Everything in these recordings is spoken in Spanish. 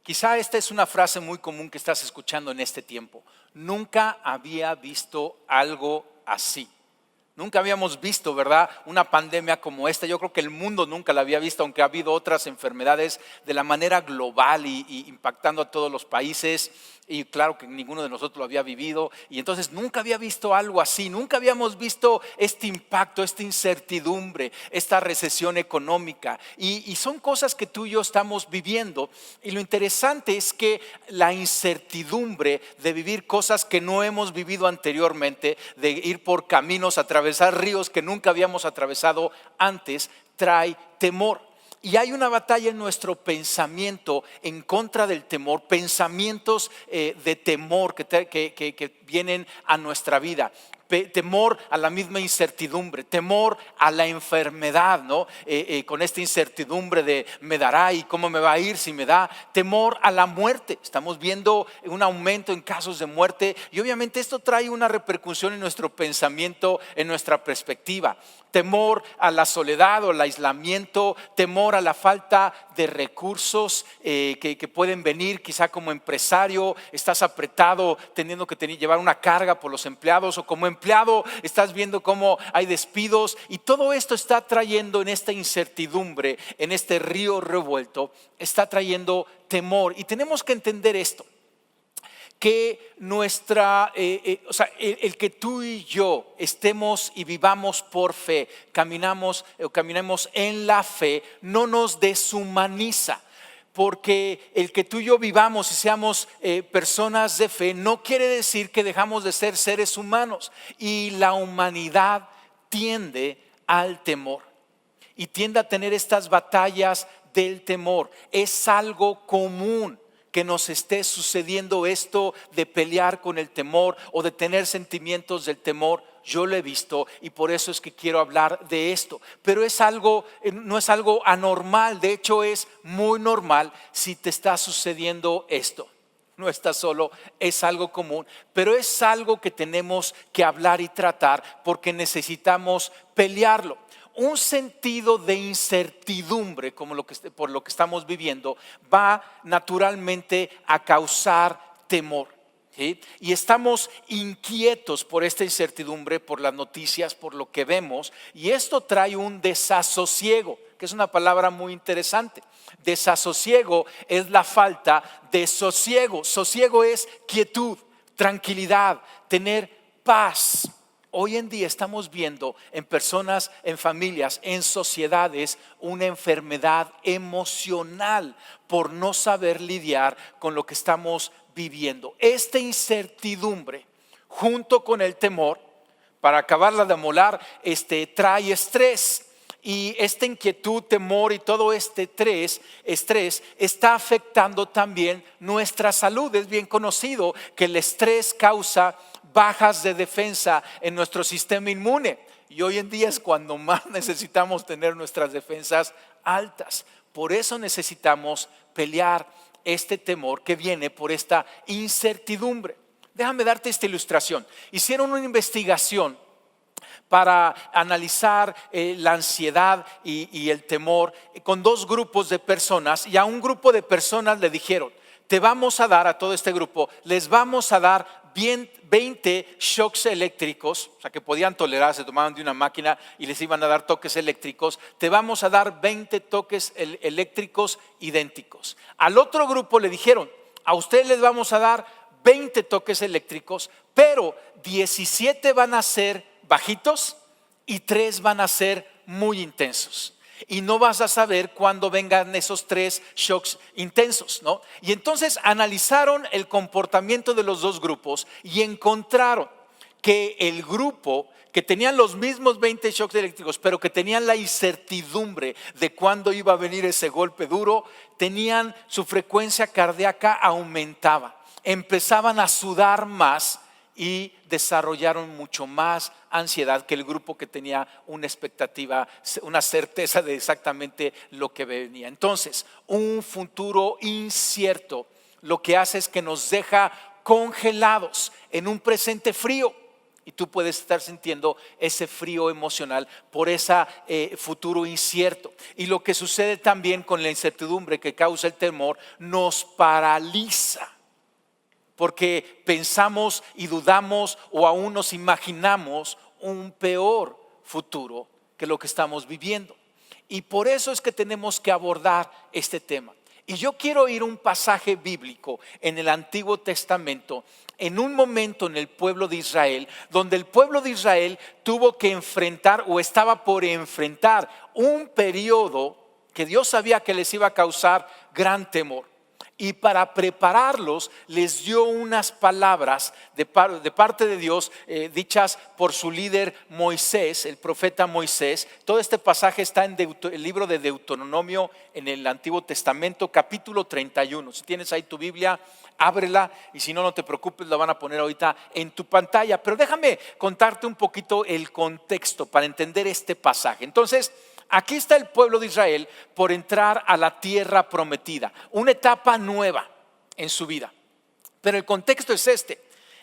Quizá esta es una frase muy común que estás escuchando en este tiempo. Nunca había visto algo así. Nunca habíamos visto, ¿verdad?, una pandemia como esta. Yo creo que el mundo nunca la había visto, aunque ha habido otras enfermedades de la manera global y impactando a todos los países. Y claro que ninguno de nosotros lo había vivido. Y entonces nunca había visto algo así. Nunca habíamos visto este impacto, esta incertidumbre, esta recesión económica. Y son cosas que tú y yo estamos viviendo. Y lo interesante es que la incertidumbre de vivir cosas que no hemos vivido anteriormente, de ir por caminos, atravesar ríos que nunca habíamos atravesado antes, trae temor. Y hay una batalla en nuestro pensamiento en contra del temor, pensamientos de temor que vienen a nuestra vida. Temor a la misma incertidumbre, temor a la enfermedad, ¿no? Con esta incertidumbre de me dará y cómo me va a ir si me da. Temor a la muerte, estamos viendo un aumento en casos de muerte y obviamente esto trae una repercusión en nuestro pensamiento, en nuestra perspectiva. Temor a la soledad o al aislamiento, temor a la falta de recursos que pueden venir. Quizá como empresario estás apretado teniendo que llevar una carga por los empleados, o como empleado estás viendo cómo hay despidos, y todo esto está trayendo en esta incertidumbre, en este río revuelto, está trayendo temor. Y tenemos que entender esto, que el que tú y yo estemos y vivamos por fe, caminemos en la fe, no nos deshumaniza. Porque el que tú y yo vivamos y seamos personas de fe no quiere decir que dejamos de ser seres humanos. Y la humanidad tiende al temor y tiende a tener estas batallas del temor. Es algo común que nos esté sucediendo esto de pelear con el temor o de tener sentimientos del temor. Yo lo he visto y por eso es que quiero hablar de esto. Pero no es algo anormal, de hecho es muy normal si te está sucediendo esto. No estás solo, es algo común, pero es algo que tenemos que hablar y tratar porque necesitamos pelearlo. Un sentido de incertidumbre por lo que estamos viviendo va naturalmente a causar temor, ¿sí? Y estamos inquietos por esta incertidumbre, por las noticias, por lo que vemos, y esto trae un desasosiego, que es una palabra muy interesante. Desasosiego es la falta de sosiego. Sosiego es quietud, tranquilidad, tener paz. Hoy en día estamos viendo en personas, en familias, en sociedades, una enfermedad emocional por no saber lidiar con lo que estamos viviendo. Esta incertidumbre, junto con el temor, para acabarla de amolar, trae estrés. Y esta inquietud, temor y todo este estrés está afectando también nuestra salud. Es bien conocido que el estrés causa bajas de defensa en nuestro sistema inmune. Y hoy en día es cuando más necesitamos tener nuestras defensas altas. Por eso necesitamos pelear este temor que viene por esta incertidumbre. Déjame darte esta ilustración. Hicieron una investigación para analizar la ansiedad y el temor con dos grupos de personas, y a un grupo de personas le dijeron: te vamos a dar, a todo este grupo les vamos a dar 20 shocks eléctricos, o sea que podían tolerar, se tomaban de una máquina y les iban a dar toques eléctricos. Te vamos a dar 20 toques eléctricos idénticos. Al otro grupo le dijeron: a ustedes les vamos a dar 20 toques eléctricos, pero 17 van a ser bajitos y 3 van a ser muy intensos. Y no vas a saber cuándo vengan esos 3 shocks intensos, ¿no? Y entonces analizaron el comportamiento de los dos grupos y encontraron que el grupo que tenían los mismos 20 shocks eléctricos, pero que tenían la incertidumbre de cuándo iba a venir ese golpe duro, su frecuencia cardíaca aumentaba, empezaban a sudar más y desarrollaron mucho más ansiedad que el grupo que tenía una expectativa, una certeza de exactamente lo que venía. Entonces, un futuro incierto lo que hace es que nos deja congelados en un presente frío. Y tú puedes estar sintiendo ese frío emocional por ese futuro incierto. Y lo que sucede también con la incertidumbre que causa el temor nos paraliza. Porque pensamos y dudamos o aún nos imaginamos un peor futuro que lo que estamos viviendo. Y por eso es que tenemos que abordar este tema. Y yo quiero ir a un pasaje bíblico en el Antiguo Testamento, en un momento en el pueblo de Israel, donde el pueblo de Israel tuvo que enfrentar o estaba por enfrentar un periodo que Dios sabía que les iba a causar gran temor. Y para prepararlos les dio unas palabras de parte de Dios dichas por su líder Moisés, el profeta Moisés. Todo este pasaje está en el libro de Deuteronomio en el Antiguo Testamento, capítulo 31. Si tienes ahí tu Biblia, ábrela, y si no, no te preocupes, la van a poner ahorita en tu pantalla. Pero déjame contarte un poquito el contexto para entender este pasaje. Entonces, aquí está el pueblo de Israel por entrar a la tierra prometida, una etapa nueva en su vida. Pero el contexto es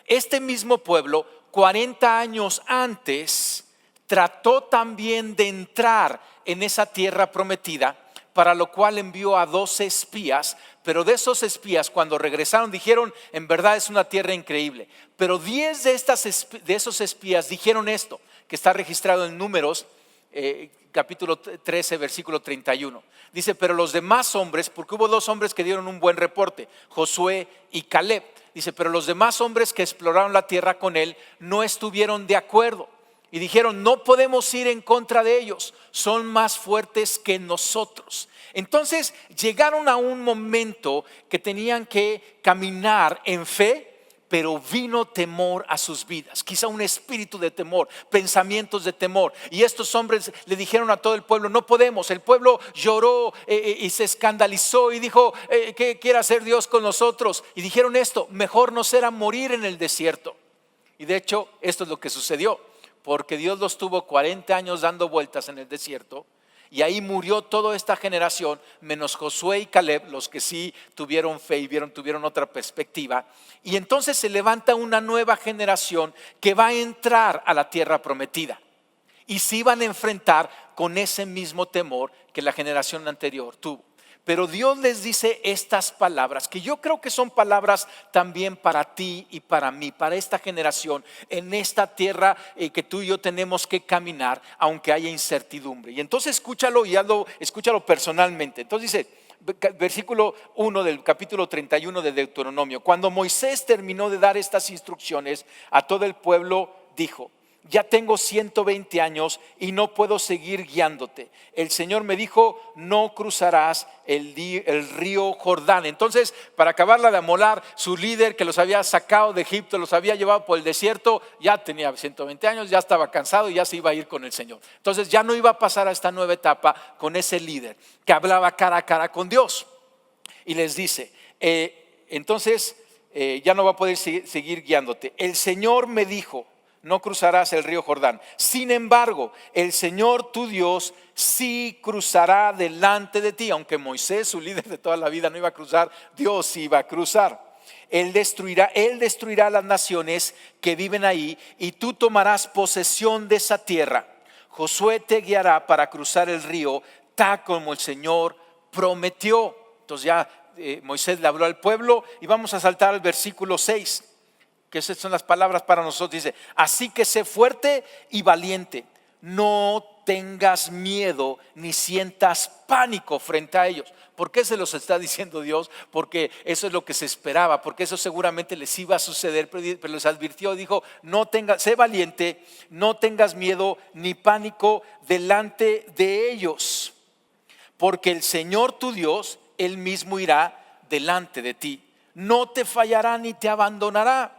este mismo pueblo 40 años antes trató también de entrar en esa tierra prometida, para lo cual envió a 12 espías, pero de esos espías cuando regresaron dijeron: en verdad es una tierra increíble. Pero 10 de esos espías dijeron esto, que está registrado en Números capítulo 13, versículo 31. Dice: pero los demás hombres, porque hubo 2 hombres que dieron un buen reporte, Josué y Caleb. Dice: pero los demás hombres que exploraron la tierra con él no estuvieron de acuerdo y dijeron: no podemos ir en contra de ellos, son más fuertes que nosotros. Entonces llegaron a un momento que tenían que caminar en fe, pero vino temor a sus vidas, quizá un espíritu de temor, pensamientos de temor. Y estos hombres le dijeron a todo el pueblo: no podemos. El pueblo lloró y se escandalizó y dijo: ¿qué quiere hacer Dios con nosotros? Y dijeron esto: mejor nos era morir en el desierto. Y de hecho esto es lo que sucedió, porque Dios los tuvo 40 años dando vueltas en el desierto. Y ahí murió toda esta generación, menos Josué y Caleb, los que sí tuvieron fe y tuvieron otra perspectiva. Y entonces se levanta una nueva generación que va a entrar a la tierra prometida. Y se iban a enfrentar con ese mismo temor que la generación anterior tuvo. Pero Dios les dice estas palabras, que yo creo que son palabras también para ti y para mí, para esta generación, en esta tierra que tú y yo tenemos que caminar, aunque haya incertidumbre. Y entonces escúchalo escúchalo personalmente. Entonces dice, versículo 1 del capítulo 31 de Deuteronomio: cuando Moisés terminó de dar estas instrucciones a todo el pueblo, dijo: ya tengo 120 años y no puedo seguir guiándote. El Señor me dijo: no cruzarás el río Jordán. Entonces, para acabarla de amolar, su líder que los había sacado de Egipto, los había llevado por el desierto, ya tenía 120 años, ya estaba cansado y ya se iba a ir con el Señor. Entonces ya no iba a pasar a esta nueva etapa con ese líder que hablaba cara a cara con Dios. Y les dice, entonces ya no va a poder seguir guiándote. El Señor me dijo: no cruzarás el río Jordán. Sin embargo, el Señor tu Dios sí cruzará delante de ti. Aunque Moisés, su líder de toda la vida, no iba a cruzar, Dios sí iba a cruzar. Él destruirá las naciones que viven ahí, y tú tomarás posesión de esa tierra. Josué te guiará para cruzar el río, tal como el Señor prometió. Entonces ya Moisés le habló al pueblo, y vamos a saltar al versículo 6. Que esas son las palabras para nosotros. Dice: así que sé fuerte y valiente, no tengas miedo ni sientas pánico frente a ellos. ¿Por qué se los está diciendo Dios? Porque eso es lo que se esperaba, porque eso seguramente les iba a suceder, pero les advirtió, dijo: sé valiente, no tengas miedo ni pánico delante de ellos, porque el Señor tu Dios, Él mismo irá delante de ti, no te fallará ni te abandonará.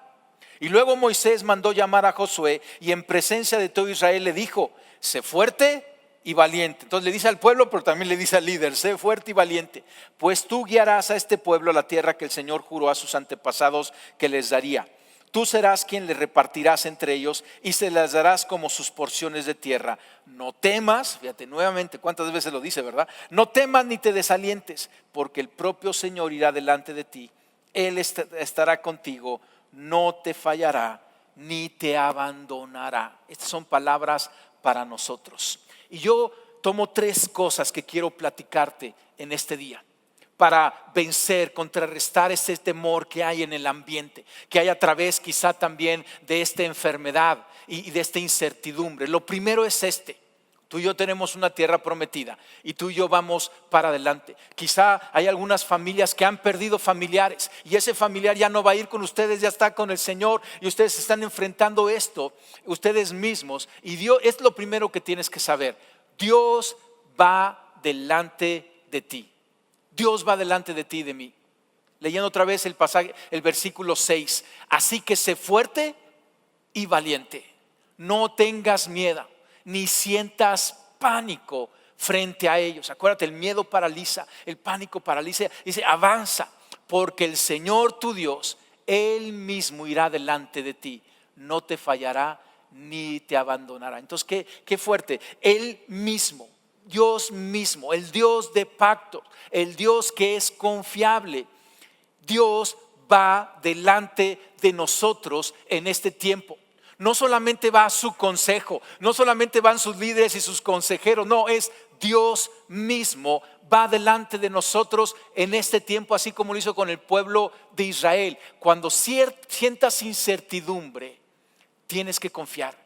Y luego Moisés mandó llamar a Josué, y en presencia de todo Israel le dijo: sé fuerte y valiente. Entonces le dice al pueblo, pero también le dice al líder: sé fuerte y valiente, pues tú guiarás a este pueblo a la tierra que el Señor juró a sus antepasados que les daría. Tú serás quien les repartirás entre ellos y se las darás como sus porciones de tierra. No temas, fíjate nuevamente cuántas veces lo dice, ¿verdad? No temas ni te desalientes, porque el propio Señor irá delante de ti. Él estará contigo, no te fallará ni te abandonará. Estas son palabras para nosotros. Y yo tomo 3 cosas que quiero platicarte en este día para vencer, contrarrestar ese temor que hay en el ambiente, que hay a través quizá también de esta enfermedad y de esta incertidumbre. Lo primero es tú y yo tenemos una tierra prometida y tú y yo vamos para adelante. Quizá hay algunas familias que han perdido familiares y ese familiar ya no va a ir con ustedes, ya está con el Señor y ustedes están enfrentando esto ustedes mismos. Y Dios es lo primero que tienes que saber: Dios va delante de ti. Dios va delante de ti y de mí. Leyendo otra vez el pasaje, el versículo 6. Así que sé fuerte y valiente. No tengas miedo, ni sientas pánico frente a ellos. Acuérdate, el miedo paraliza, el pánico paraliza. Dice, avanza, porque el Señor tu Dios, Él mismo irá delante de ti. No te fallará ni te abandonará. Entonces, qué fuerte. Él mismo, Dios mismo, el Dios de pacto, el Dios que es confiable. Dios va delante de nosotros en este tiempo. No solamente va a su consejo, no solamente van sus líderes y sus consejeros, no, es Dios mismo va delante de nosotros en este tiempo, así como lo hizo con el pueblo de Israel. Cuando sientas incertidumbre, tienes que confiar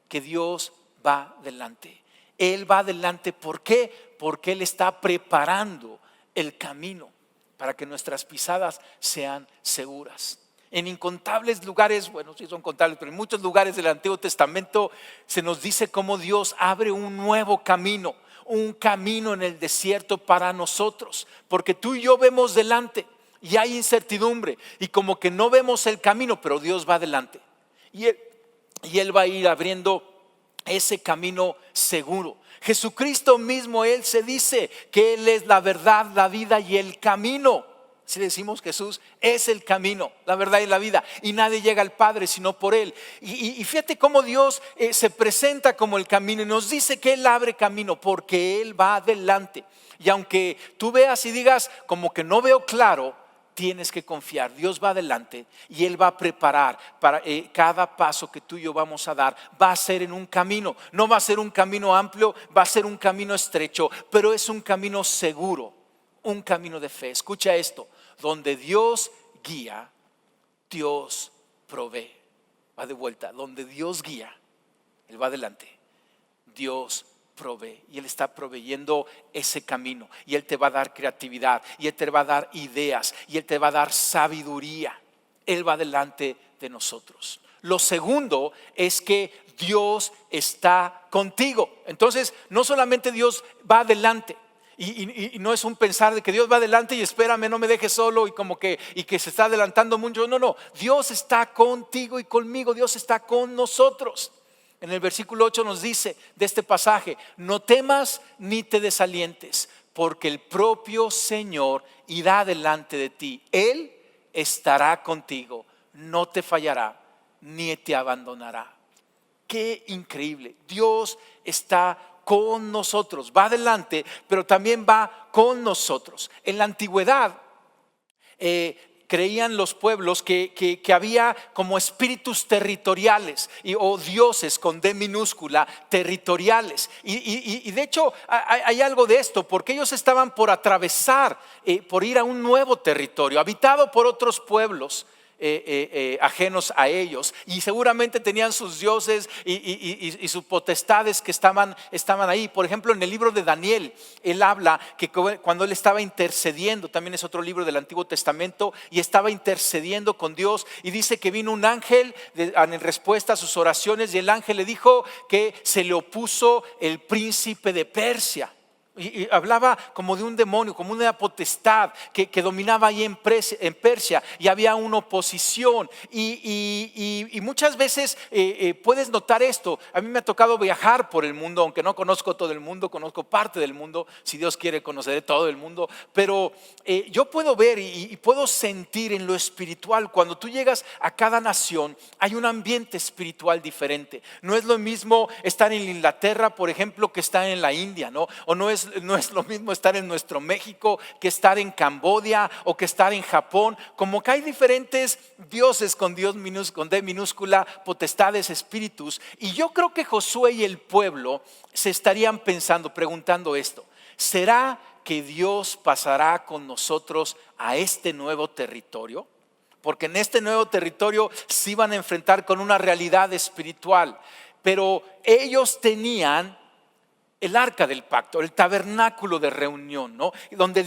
que Dios va delante. Él va delante, ¿por qué? Porque Él está preparando el camino para que nuestras pisadas sean seguras. En incontables lugares, bueno, sí son contables, pero en muchos lugares del Antiguo Testamento se nos dice cómo Dios abre un nuevo camino, un camino en el desierto para nosotros, porque tú y yo vemos delante y hay incertidumbre y como que no vemos el camino, pero Dios va delante y Él va a ir abriendo ese camino seguro. Jesucristo mismo, Él se dice que Él es la verdad, la vida y el camino. Si decimos Jesús es el camino, la verdad y la vida, y nadie llega al Padre sino por Él. Y fíjate cómo Dios se presenta como el camino y nos dice que Él abre camino porque Él va adelante. Y aunque tú veas y digas como que no veo claro, tienes que confiar. Dios va adelante y Él va a preparar para cada paso que tú y yo vamos a dar. Va a ser en un camino, no va a ser un camino amplio, va a ser un camino estrecho, pero es un camino seguro, un camino de fe. Escucha esto: donde Dios guía, Dios provee. Va de vuelta, donde Dios guía, Él va adelante, Dios provee. Y Él está proveyendo ese camino. Y Él te va a dar creatividad, y Él te va a dar ideas, y Él te va a dar sabiduría. Él va delante de nosotros. Lo segundo es que Dios está contigo. Entonces, no solamente Dios va adelante, y no es un pensar de que Dios va adelante y espérame, no me dejes solo y como que se está adelantando mucho. No, Dios está contigo y conmigo. Dios está con nosotros. En el versículo 8 nos dice de este pasaje: no temas ni te desalientes, porque el propio Señor irá delante de ti. Él estará contigo, no te fallará ni te abandonará. Qué increíble. Dios está con nosotros, va adelante, pero también va con nosotros. En la antigüedad creían los pueblos que había como espíritus territoriales o dioses con D minúscula, territoriales. Y de hecho hay algo de esto, porque ellos estaban por atravesar, por ir a un nuevo territorio habitado por otros pueblos ajenos a ellos, y seguramente tenían sus dioses y sus potestades que estaban ahí. Por ejemplo, en el libro de Daniel, él habla que cuando él estaba intercediendo, también es otro libro del Antiguo Testamento, y estaba intercediendo con Dios, y dice que vino un ángel en respuesta a sus oraciones, y el ángel le dijo que se le opuso el príncipe de Persia. Y hablaba como de un demonio, como una potestad que dominaba ahí en Persia, y había una oposición. Y muchas veces puedes notar esto. A mí me ha tocado viajar por el mundo, aunque no conozco todo el mundo, conozco parte del mundo. Si Dios quiere, conoceré todo el mundo. Pero yo puedo ver y puedo sentir en lo espiritual, cuando tú llegas a cada nación, hay un ambiente espiritual diferente. No es lo mismo estar en Inglaterra, por ejemplo, que estar en la India, ¿no? O no es es lo mismo estar en nuestro México que estar en Camboya o que estar en Japón. Como que hay diferentes dioses con con D minúscula, potestades, espíritus. Y yo creo que Josué y el pueblo se estarían preguntando esto: ¿será que Dios pasará con nosotros a este nuevo territorio? Porque en este nuevo territorio se iban a enfrentar con una realidad espiritual. Pero ellos tenían el arca del pacto, el tabernáculo de reunión, ¿no? Donde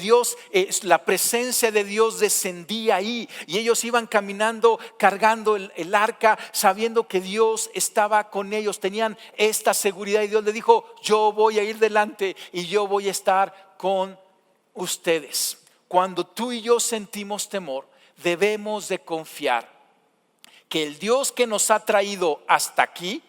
la presencia de Dios descendía ahí, y ellos iban caminando cargando el arca, sabiendo que Dios estaba con ellos. Tenían esta seguridad, y Dios les dijo: yo voy a ir delante y yo voy a estar con ustedes. Cuando tú y yo sentimos temor, debemos de confiar que el Dios que nos ha traído hasta aquí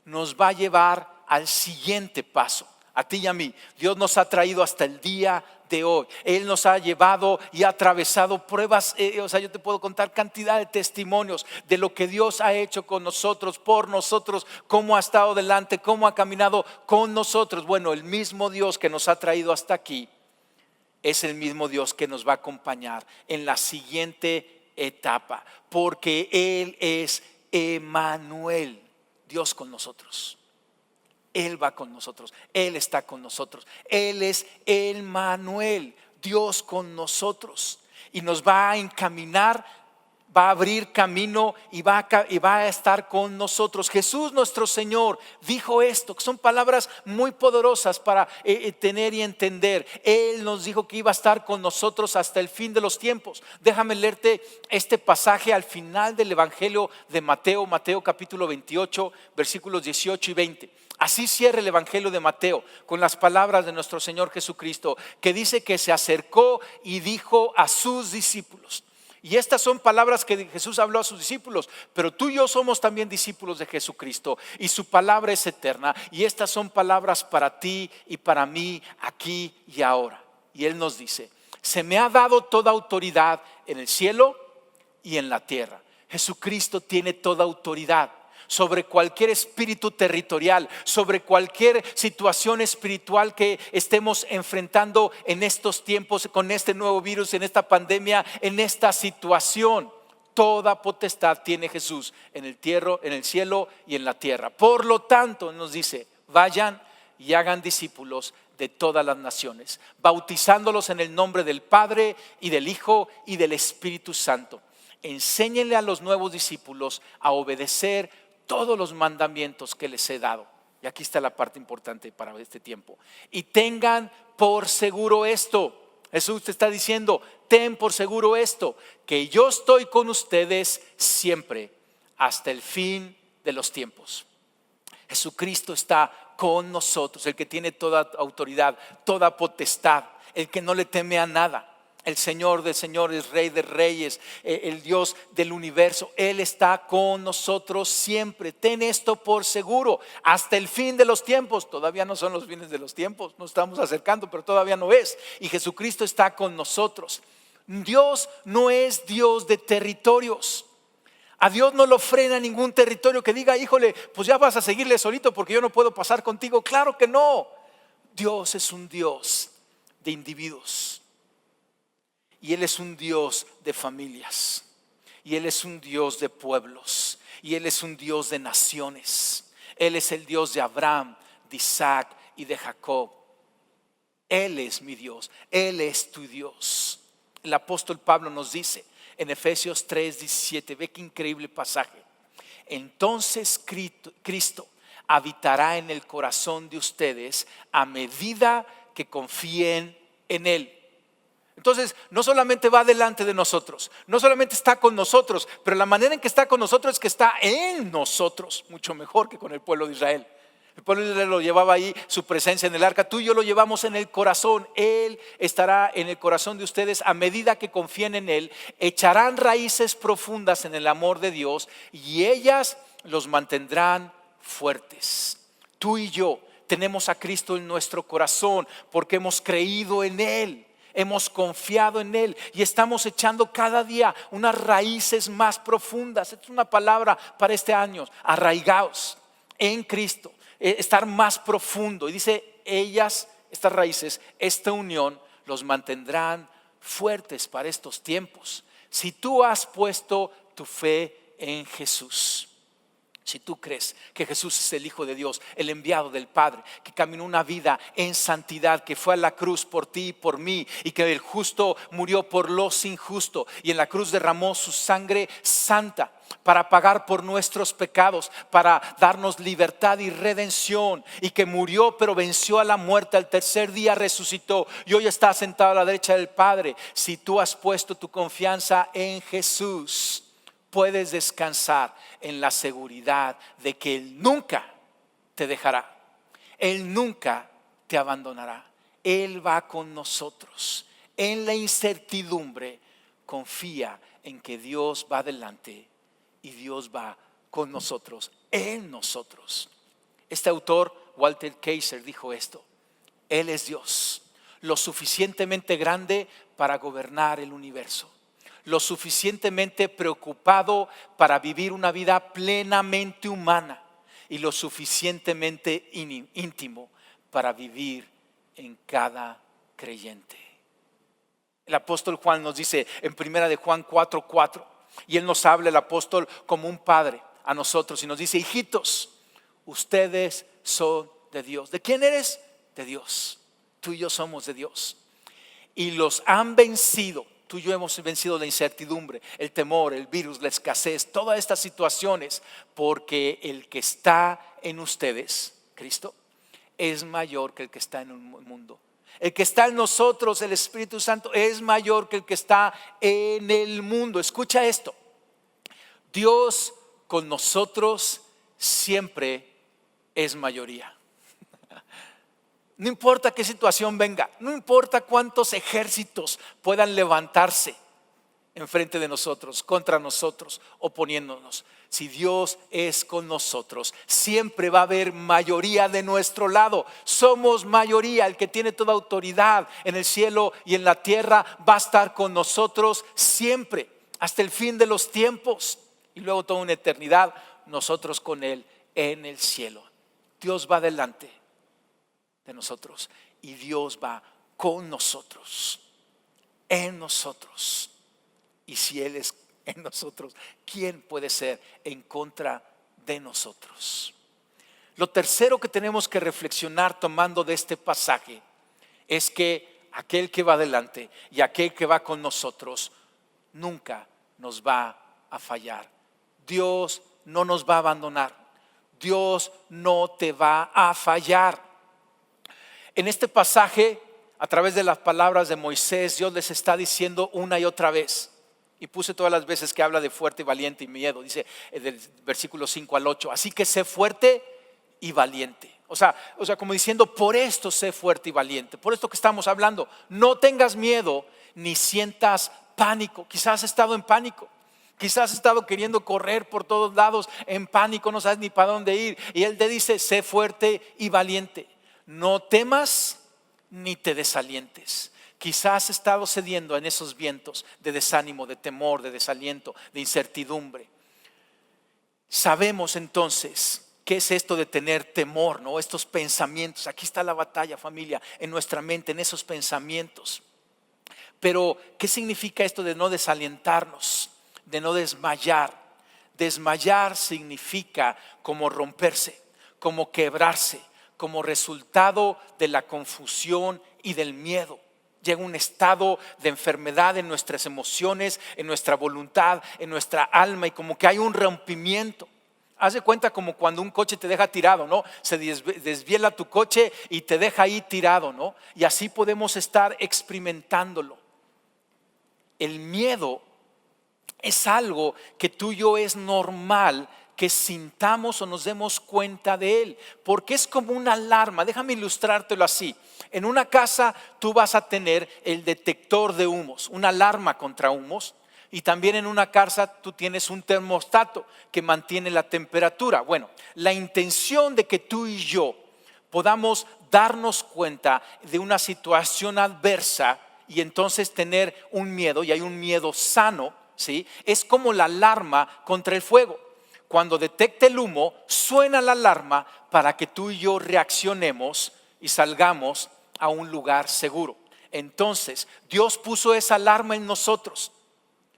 nos va a llevar al siguiente paso. A ti y a mí, Dios nos ha traído hasta el día de hoy. Él nos ha llevado y ha atravesado pruebas. Yo te puedo contar cantidad de testimonios de lo que Dios ha hecho con nosotros, por nosotros, cómo ha estado delante, cómo ha caminado con nosotros. Bueno, el mismo Dios que nos ha traído hasta aquí es el mismo Dios que nos va a acompañar en la siguiente etapa, porque Él es Emmanuel, Dios con nosotros. Él va con nosotros, Él está con nosotros. Él es Emmanuel, Dios con nosotros, y nos va a encaminar, va a abrir camino y va a estar con nosotros. Jesús nuestro Señor dijo esto, que son palabras muy poderosas para tener y entender. Él nos dijo que iba a estar con nosotros hasta el fin de los tiempos. Déjame leerte este pasaje al final del Evangelio de Mateo, Mateo capítulo 28, versículos 18 y 20. Así cierra el Evangelio de Mateo con las palabras de nuestro Señor Jesucristo, que dice que se acercó y dijo a sus discípulos. Y estas son palabras que Jesús habló a sus discípulos, pero tú y yo somos también discípulos de Jesucristo, y su palabra es eterna, y estas son palabras para ti y para mí aquí y ahora. Y Él nos dice: se me ha dado toda autoridad en el cielo y en la tierra. Jesucristo tiene toda autoridad sobre cualquier espíritu territorial, sobre cualquier situación espiritual que estemos enfrentando en estos tiempos, con este nuevo virus, en esta pandemia, en esta situación. Toda potestad tiene Jesús en el cielo y en la tierra. Por lo tanto, nos dice: vayan y hagan discípulos de todas las naciones, bautizándolos en el nombre del Padre y del Hijo y del Espíritu Santo. Enséñenle a los nuevos discípulos a obedecer todos los mandamientos que les he dado. Y aquí está la parte importante para este tiempo. Y tengan por seguro esto. Jesús te está diciendo: ten por seguro esto, que yo estoy con ustedes siempre, hasta el fin de los tiempos. Jesucristo está con nosotros, el que tiene toda autoridad, toda potestad, el que no le teme a nada. El Señor de señores, Rey de reyes, el Dios del universo. Él está con nosotros siempre. Ten esto por seguro, hasta el fin de los tiempos. Todavía no son los fines de los tiempos, nos estamos acercando, pero todavía no es. Y Jesucristo está con nosotros. Dios no es Dios de territorios. A Dios no lo frena ningún territorio que diga: híjole, pues ya vas a seguirle solito porque yo no puedo pasar contigo. Claro que no. Dios es un Dios de individuos. Y Él es un Dios de familias, y Él es un Dios de pueblos, y Él es un Dios de naciones. Él es el Dios de Abraham, de Isaac y de Jacob. Él es mi Dios, Él es tu Dios. El apóstol Pablo nos dice en Efesios 3:17, ve qué increíble pasaje: entonces Cristo habitará en el corazón de ustedes a medida que confíen en Él. Entonces, no solamente va delante de nosotros, no solamente está con nosotros, pero la manera en que está con nosotros es que está en nosotros, mucho mejor que con el pueblo de Israel. El pueblo de Israel lo llevaba ahí, su presencia en el arca. Tú y yo lo llevamos en el corazón. Él estará en el corazón de ustedes a medida que confíen en Él. Echarán raíces profundas en el amor de Dios, y ellas los mantendrán fuertes. Tú y yo tenemos a Cristo en nuestro corazón porque hemos creído en Él. Hemos confiado en Él y estamos echando cada día unas raíces más profundas. Esta es una palabra para este año: arraigados en Cristo, estar más profundo. Y dice: ellas esta unión los mantendrán fuertes para estos tiempos. Si tú has puesto tu fe en Jesús, si tú crees que Jesús es el Hijo de Dios, el enviado del Padre, que caminó una vida en santidad, que fue a la cruz por ti y por mí, y que el justo murió por los injustos, y en la cruz derramó su sangre santa para pagar por nuestros pecados, para darnos libertad y redención, y que murió pero venció a la muerte, al tercer día resucitó y hoy está sentado a la derecha del Padre. Si tú has puesto tu confianza en Jesús, puedes descansar en la seguridad de que Él nunca te dejará, Él nunca te abandonará. Él va con nosotros. En la incertidumbre, confía en que Dios va adelante y Dios va con nosotros, en nosotros. Este autor, Walter Kaiser, dijo esto: Él es Dios, lo suficientemente grande para gobernar el universo, lo suficientemente preocupado para vivir una vida plenamente humana y lo suficientemente íntimo para vivir en cada creyente. El apóstol Juan nos dice en 1 de Juan 4:4, y él nos habla, el apóstol, como un padre a nosotros, y nos dice: hijitos, ustedes son de Dios. ¿De quién eres? De Dios. Tú y yo somos de Dios, y los han vencido. Tú y yo hemos vencido la incertidumbre, el temor, el virus, la escasez, todas estas situaciones, porque el que está en ustedes, Cristo, es mayor que el que está en el mundo. El que está en nosotros, el Espíritu Santo, es mayor que el que está en el mundo. Escucha esto: Dios con nosotros siempre es mayoría. No importa qué situación venga, no importa cuántos ejércitos puedan levantarse enfrente de nosotros, contra nosotros, oponiéndonos. Si Dios es con nosotros, siempre va a haber mayoría de nuestro lado. Somos mayoría. El que tiene toda autoridad en el cielo y en la tierra va a estar con nosotros siempre, hasta el fin de los tiempos, y luego toda una eternidad nosotros con Él en el cielo. Dios va delante de nosotros y Dios va con nosotros, en nosotros. Y si Él es en nosotros, ¿quién puede ser en contra de nosotros? Lo tercero que tenemos que reflexionar tomando de este pasaje es que aquel que va adelante y aquel que va con nosotros nunca nos va a fallar. Dios no nos va a abandonar. Dios no te va a fallar. En este pasaje, a través de las palabras de Moisés, Dios les está diciendo una y otra vez, y puse todas las veces que habla de fuerte y valiente y miedo, dice del versículo 5 al 8, así que sé fuerte y valiente. O sea, como diciendo, por esto sé fuerte y valiente, por esto que estamos hablando. No tengas miedo ni sientas pánico. Quizás has estado en pánico. Quizás has estado queriendo correr por todos lados en pánico, no sabes ni para dónde ir. Y Él te dice, sé fuerte y valiente. No temas ni te desalientes. Quizás has estado cediendo en esos vientos de desánimo, de temor, de desaliento, de incertidumbre. Sabemos entonces qué es esto de tener temor, ¿no? Estos pensamientos. Aquí está la batalla, familia, en nuestra mente, en esos pensamientos. Pero ¿qué significa esto de no desalientarnos, de no desmayar? Desmayar significa como romperse, como quebrarse, como resultado de la confusión y del miedo. Llega un estado de enfermedad en nuestras emociones, en nuestra voluntad, en nuestra alma, y como que hay un rompimiento. Haz de cuenta como cuando un coche te deja tirado, ¿no? Se desviela tu coche y te deja ahí tirado, ¿no? Y así podemos estar experimentándolo. El miedo es algo que tú y yo es normal que sintamos o nos demos cuenta de él, porque es como una alarma. Déjame ilustrártelo así. En una casa tú vas a tener el detector de humos, una alarma contra humos, y también en una casa tú tienes un termostato que mantiene la temperatura. Bueno, la intención de que tú y yo podamos darnos cuenta de una situación adversa y entonces tener un miedo, y hay un miedo sano, ¿sí? Es como la alarma contra el fuego. Cuando detecte el humo, suena la alarma para que tú y yo reaccionemos y salgamos a un lugar seguro. Entonces, Dios puso esa alarma en nosotros.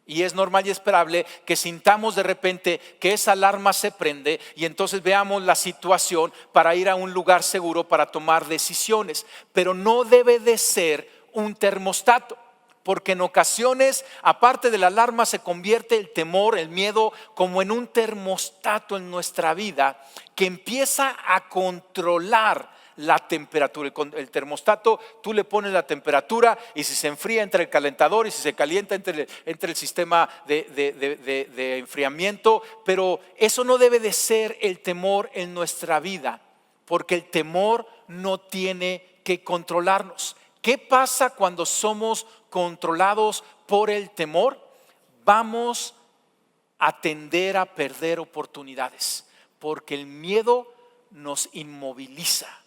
Y es normal y esperable que sintamos de repente que esa alarma se prende y entonces veamos la situación para ir a un lugar seguro para tomar decisiones. Pero no debe de ser un termostato, porque en ocasiones, aparte de la alarma, se convierte el temor, el miedo, como en un termostato en nuestra vida que empieza a controlar la temperatura. El termostato, tú le pones la temperatura y si se enfría entra el calentador y si se calienta entra el sistema de enfriamiento. Pero eso no debe de ser el temor en nuestra vida, porque el temor no tiene que controlarnos. ¿Qué pasa cuando somos controlados por el temor? Vamos a tender a perder oportunidades, porque el miedo nos inmoviliza.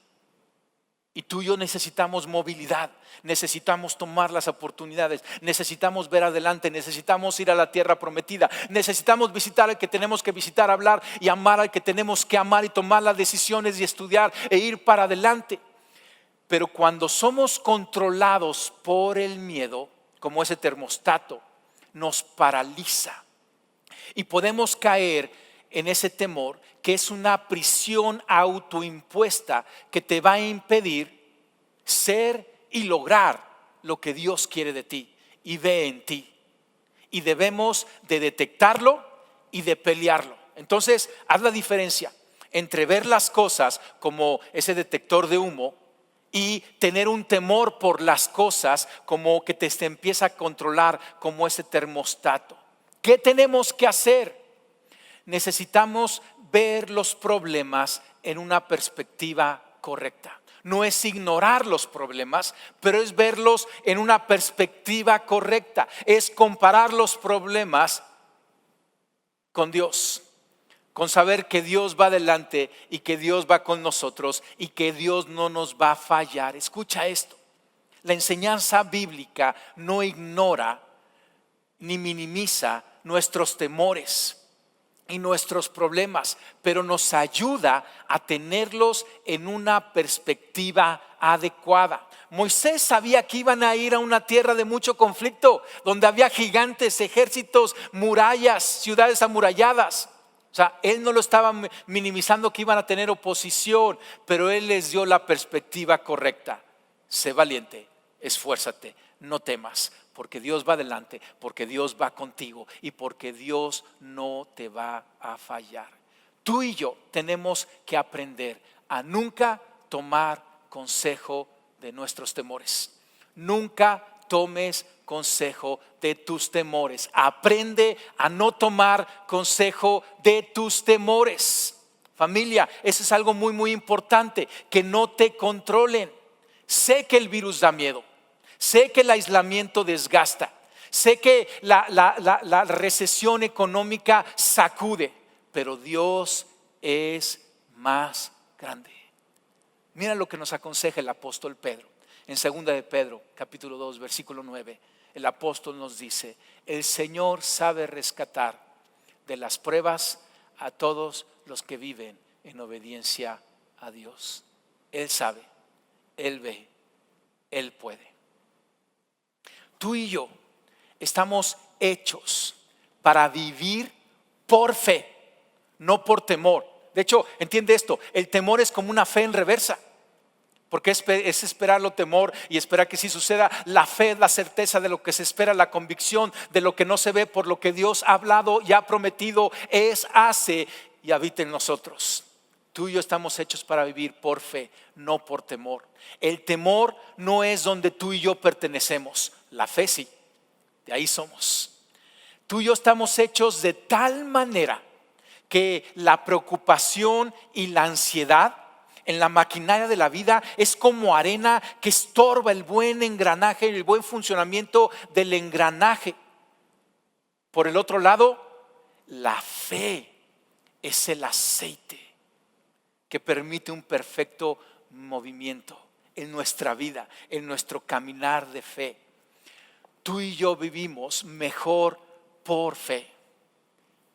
Y tú y yo necesitamos movilidad, necesitamos tomar las oportunidades, necesitamos ver adelante, necesitamos ir a la tierra prometida, necesitamos visitar al que tenemos que visitar, hablar y amar al que tenemos que amar y tomar las decisiones y estudiar e ir para adelante. Pero cuando somos controlados por el miedo, como ese termostato, nos paraliza y podemos caer en ese temor, que es una prisión autoimpuesta que te va a impedir ser y lograr lo que Dios quiere de ti y ve en ti. Y debemos de detectarlo y de pelearlo. Entonces, haz la diferencia entre ver las cosas como ese detector de humo y tener un temor por las cosas como que te empieza a controlar, como ese termostato. ¿Qué tenemos que hacer? Necesitamos ver los problemas en una perspectiva correcta. No es ignorar los problemas, pero es verlos en una perspectiva correcta. Es comparar los problemas con Dios, con saber que Dios va adelante y que Dios va con nosotros y que Dios no nos va a fallar. Escucha esto: la enseñanza bíblica no ignora ni minimiza nuestros temores y nuestros problemas, pero nos ayuda a tenerlos en una perspectiva adecuada. Moisés sabía que iban a ir a una tierra de mucho conflicto, donde había gigantes, ejércitos, murallas, ciudades amuralladas. O sea, él no lo estaba minimizando, que iban a tener oposición, pero él les dio la perspectiva correcta. Sé valiente, esfuérzate, no temas, porque Dios va adelante, porque Dios va contigo y porque Dios no te va a fallar. Tú y yo tenemos que aprender a nunca tomar consejo de nuestros temores. Nunca tomes consejo de tus temores. Aprende a no tomar consejo de tus temores. Familia, eso es algo muy, muy importante, que no te controlen. Sé que el virus da miedo. Sé que el aislamiento desgasta, sé que la recesión económica sacude, pero Dios es más grande. Mira lo que nos aconseja el apóstol Pedro. En 2 de Pedro, capítulo 2, versículo 9, el apóstol nos dice: el Señor sabe rescatar de las pruebas a todos los que viven en obediencia a Dios. Él sabe, Él ve, Él puede. Tú y yo estamos hechos para vivir por fe, no por temor. De hecho, entiende esto: el temor es como una fe en reversa, porque es esperar lo temor y esperar que sí suceda. La fe es la certeza de lo que se espera, la convicción de lo que no se ve, por lo que Dios ha hablado y ha prometido es, hace y habita en nosotros. Tú y yo estamos hechos para vivir por fe, no por temor. El temor no es donde tú y yo pertenecemos. La fe sí, de ahí somos. Tú y yo estamos hechos de tal manera que la preocupación y la ansiedad en la maquinaria de la vida es como arena que estorba el buen engranaje, el buen funcionamiento del engranaje. Por el otro lado, la fe es el aceite que permite un perfecto movimiento en nuestra vida, en nuestro caminar de fe. Tú y yo vivimos mejor por fe,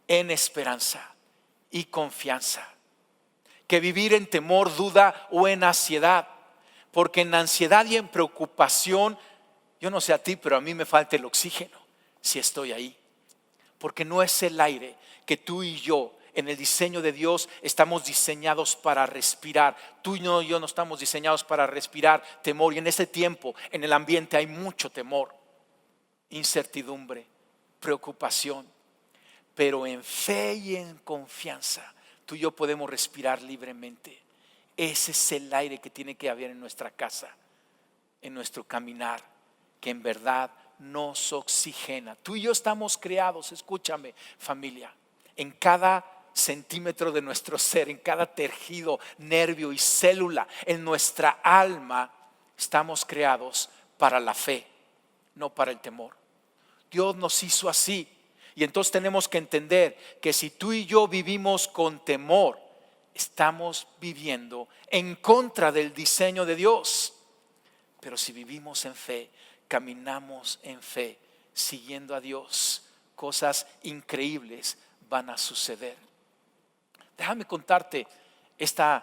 en esperanza y confianza, que vivir en temor, duda o en ansiedad, Porque en ansiedad y en preocupación, yo no sé a ti, pero a mí me falta el oxígeno si estoy ahí. Porque no es el aire que tú y yo, en el diseño de Dios, estamos diseñados para respirar. Tú y yo no estamos diseñados para respirar temor. Y en ese tiempo, en el ambiente hay mucho temor, incertidumbre, preocupación. Pero en fe y en confianza, tú y yo podemos respirar libremente. Ese es el aire que tiene que haber en nuestra casa, en nuestro caminar, que en verdad nos oxigena. Tú y yo estamos creados, escúchame familia, en cada centímetro de nuestro ser, en cada tejido, nervio y célula, en nuestra alma, estamos creados para la fe, no para el temor. Dios nos hizo así. Y entonces tenemos que entender que si tú y yo vivimos con temor, estamos viviendo en contra del diseño de Dios. Pero si vivimos en fe, caminamos en fe, siguiendo a Dios, cosas increíbles van a suceder. Déjame contarte esta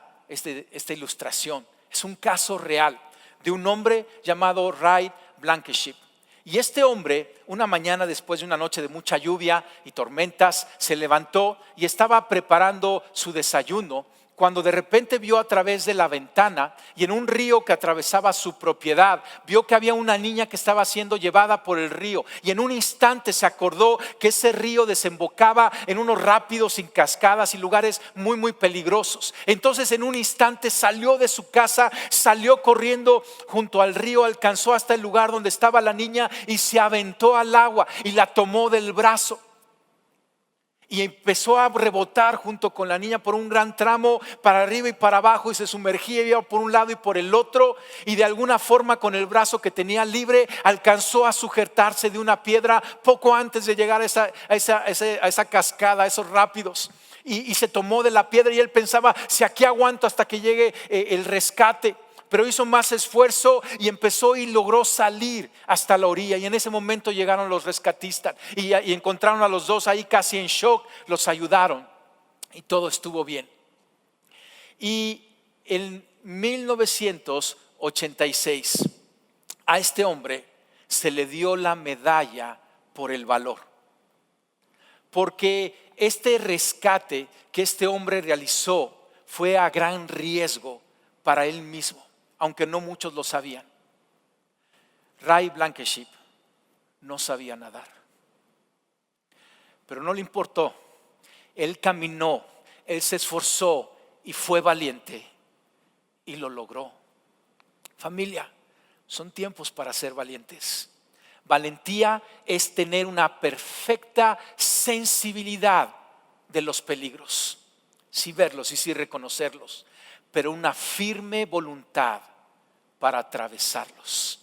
ilustración. Es un caso real de un hombre llamado Ray Blankenship. Y este hombre, una mañana después de una noche de mucha lluvia y tormentas, se levantó y estaba preparando su desayuno, cuando de repente vio a través de la ventana y en un río que atravesaba su propiedad, vio que había una niña que estaba siendo llevada por el río. Y en un instante se acordó que ese río desembocaba en unos rápidos sin cascadas y lugares muy muy peligrosos. Entonces en un instante salió de su casa, salió corriendo junto al río, alcanzó hasta el lugar donde estaba la niña y se aventó al agua y la tomó del brazo. Y empezó a rebotar junto con la niña por un gran tramo, para arriba y para abajo, y se sumergía, iba por un lado y por el otro, y de alguna forma con el brazo que tenía libre alcanzó a sujetarse de una piedra poco antes de llegar a esa cascada, a esos rápidos, y se tomó de la piedra. Y él pensaba, si aquí aguanto hasta que llegue el rescate. Pero hizo más esfuerzo y empezó y logró salir hasta la orilla. Y en ese momento llegaron los rescatistas y encontraron a los dos ahí casi en shock. Los ayudaron y todo estuvo bien. Y en 1986 a este hombre se le dio la medalla por el valor. Porque este rescate que este hombre realizó fue a gran riesgo para él mismo, aunque no muchos lo sabían. Ray Blankenship no sabía nadar, pero no le importó. Él caminó, él se esforzó y fue valiente y lo logró. Familia, son tiempos para ser valientes. Valentía es tener una perfecta sensibilidad de los peligros, sí verlos y sí reconocerlos, pero una firme voluntad para atravesarlos.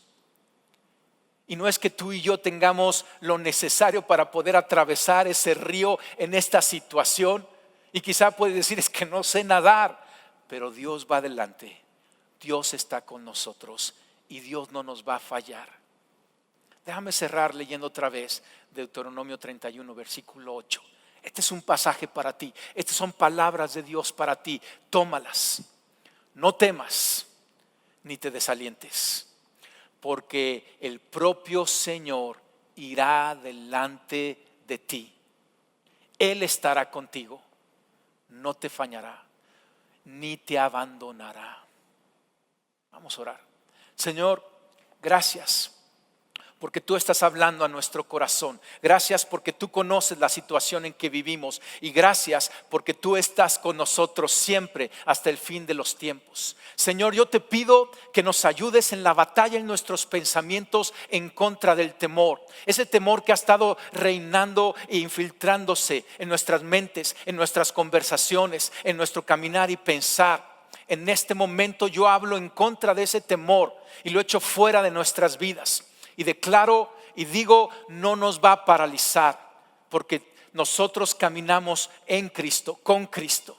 Y no es que tú y yo tengamos lo necesario para poder atravesar ese río en esta situación. Y quizá puedes decir, es que no sé nadar, pero Dios va adelante, Dios está con nosotros y Dios no nos va a fallar. Déjame cerrar leyendo otra vez Deuteronomio 31, versículo 8. Este es un pasaje para ti, estas son palabras de Dios para ti, tómalas. No temas ni te desalientes, porque el propio Señor irá delante de ti. Él estará contigo, no te fallará, ni te abandonará. Vamos a orar. Señor, gracias porque tú estás hablando a nuestro corazón. Gracias porque tú conoces la situación en que vivimos. Y gracias porque tú estás con nosotros siempre hasta el fin de los tiempos. Señor, yo te pido que nos ayudes en la batalla en nuestros pensamientos en contra del temor. Ese temor que ha estado reinando e infiltrándose en nuestras mentes, en nuestras conversaciones, en nuestro caminar y pensar. En este momento yo hablo en contra de ese temor y lo echo fuera de nuestras vidas. Y declaro y digo, no nos va a paralizar, porque nosotros caminamos en Cristo, con Cristo.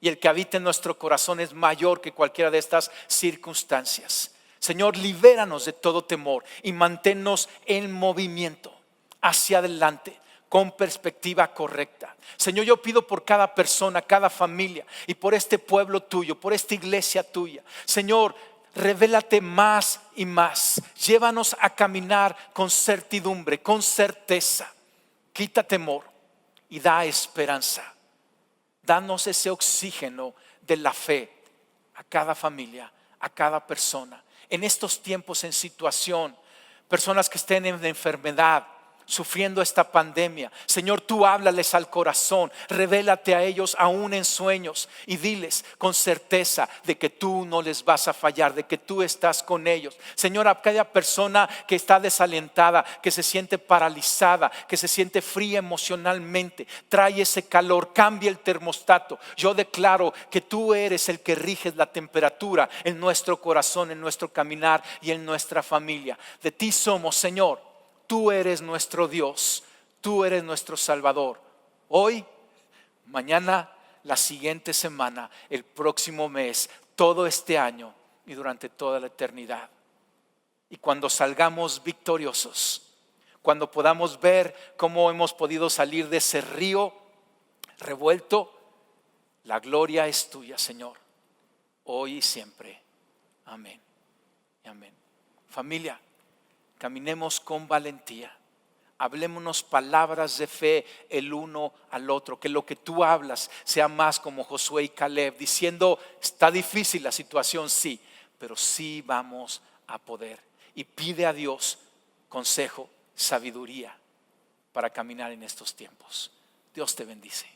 Y el que habita en nuestro corazón es mayor que cualquiera de estas circunstancias. Señor, libéranos de todo temor y manténnos en movimiento hacia adelante, con perspectiva correcta. Señor, yo pido por cada persona, cada familia y por este pueblo tuyo, por esta iglesia tuya. Señor, revélate más y más. Llévanos a caminar con certidumbre, con certeza. Quita temor y da esperanza. Danos ese oxígeno de la fe a cada familia, a cada persona. En estos tiempos, en situación, personas que estén en enfermedad, sufriendo esta pandemia, Señor, tú háblales al corazón, revélate a ellos aún en sueños y diles con certeza de que tú no les vas a fallar, de que tú estás con ellos. Señor, a cada persona que está desalentada, que se siente paralizada, que se siente fría emocionalmente, trae ese calor, cambia el termostato. Yo declaro que tú eres el que riges la temperatura en nuestro corazón, en nuestro caminar y en nuestra familia. De ti somos, Señor. Tú eres nuestro Dios, tú eres nuestro Salvador. Hoy, mañana, la siguiente semana, el próximo mes, todo este año y durante toda la eternidad. Y cuando salgamos victoriosos, cuando podamos ver cómo hemos podido salir de ese río revuelto, la gloria es tuya, Señor, hoy y siempre. Amén y amén. Familia, caminemos con valentía. Hablémonos palabras de fe el uno al otro. Que lo que tú hablas sea más como Josué y Caleb, diciendo: está difícil la situación, sí, pero sí vamos a poder. Y pide a Dios consejo, sabiduría para caminar en estos tiempos. Dios te bendice.